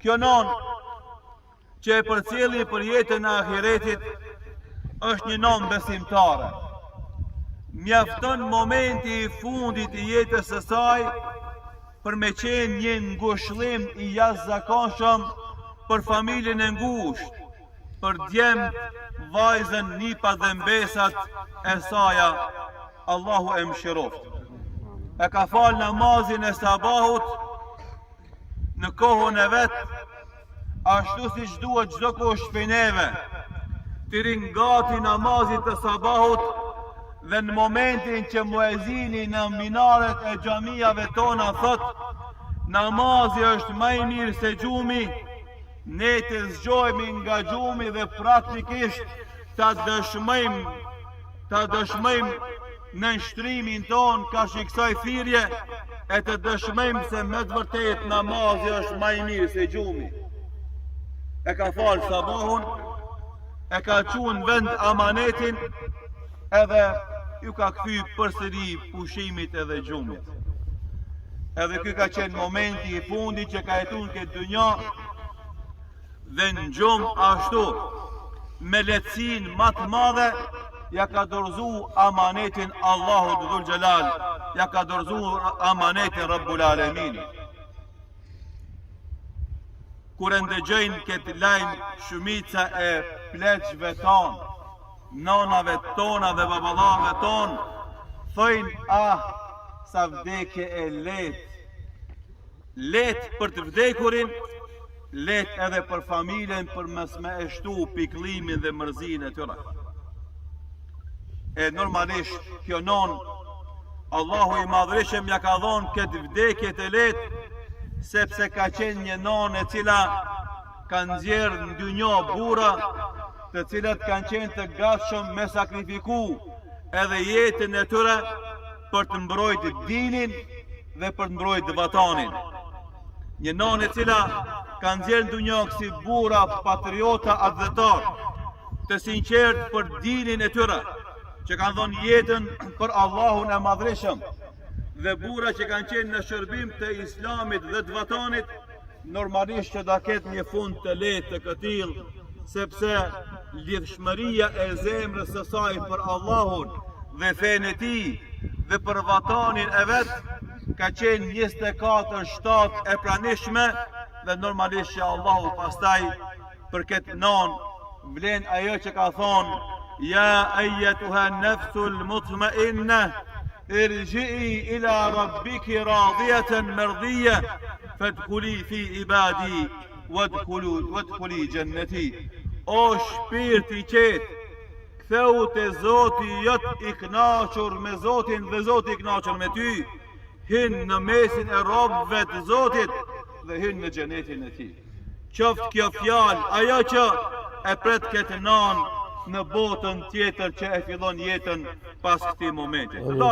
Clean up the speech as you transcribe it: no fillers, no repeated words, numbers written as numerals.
Kjo non që e përcjeli për jetën e ahiretit është një non besimtare. Mjafton momenti i fundit i jetës së saj për me qenë një ngushëllim i jashtëzakonshëm për familjen e ngushtë, për djemt, vajzën, nipat dhe mbesat e saja, Allahu e mëshiroft. E ka falë namazin e sabahut në kohën e vetë, ashtu si që duhet çdo kush prej neve, të rinë gati namazit të sabahut dhe në momentin që muezini në minaret e xhamijave tona thot namazi është më i mirë se gjumi, ne të zgjojmë nga gjumi dhe praktikisht ta dëshmojmë në nshtrimin ton ka kësaj thirrje e të dëshmojmë se me të vërtet namazi është më i mirë se gjumi. E ka falë sabahun, e ka qunë vend amanetin edhe ju ka kthy përsëri pushimit edhe gjumit. Edhe ky ka qenë momenti i fundit që ka jetuar këtë dynja dhe në gjumë ashtu me lehtësinë më të madhe ja ka dorëzu amanetin Allahu Dhul Xhelal, ja ka dorëzu amanetin Rabbul Alamin. Kur e ndëgjojnë këtë lajm shumica e pleqve tonë, nonave tona dhe baballave tonë, thojnë sa vdekje e letë. Letë për të vdekurin, letë edhe për familjen për mes me eshtu piklimin dhe mërzinë e tyre. E normalisht kjo non, Allahu i madhërishëm ja ka dhonë këtë vdekje të letë, sepse ka qenë një non e cila ka nxjerrë në dynjë burra, të cilat kanë qenë të gatshëm me sakrifiku edhe jetën e tyre për të mbrojtë dinin dhe për të mbrojtë vatanin. Një non e cila ka nxjerrë në dynjë si burra patriota adhetar, të sinqertë për dinin e tyre, që kanë dhënë jetën për Allahun e madhreshëm, dhe burra që kanë qenë në shërbim të islamit dhe të vatanit, normalisht që da ketë një fund të lehtë të këtill, sepse lidhshmëria e zemrës së saj për Allahun dhe fenë e tij dhe për vatanin e vet ka qenë 24/7 e pranishme, dhe normalisht që Allahu pastaj për këtë non vlen ajo që ka thonë: ja ayyatuha nafsul mutma'inna irji'i ila rabbiki radiyatan mardiyya fadkhuli fi ibadi wadkhuli jannati. O shpirt i qetë, ktheu te Zoti jot i kënaqur me Zotin dhe Zoti i kënaqur me ty, hin në mesin e robëve të Zotit dhe hin në xhenetin e tij. Qoftë kjo fjalë ajo që e pret këtë non në botën tjetër që e fillon jetën pas këtij momenti.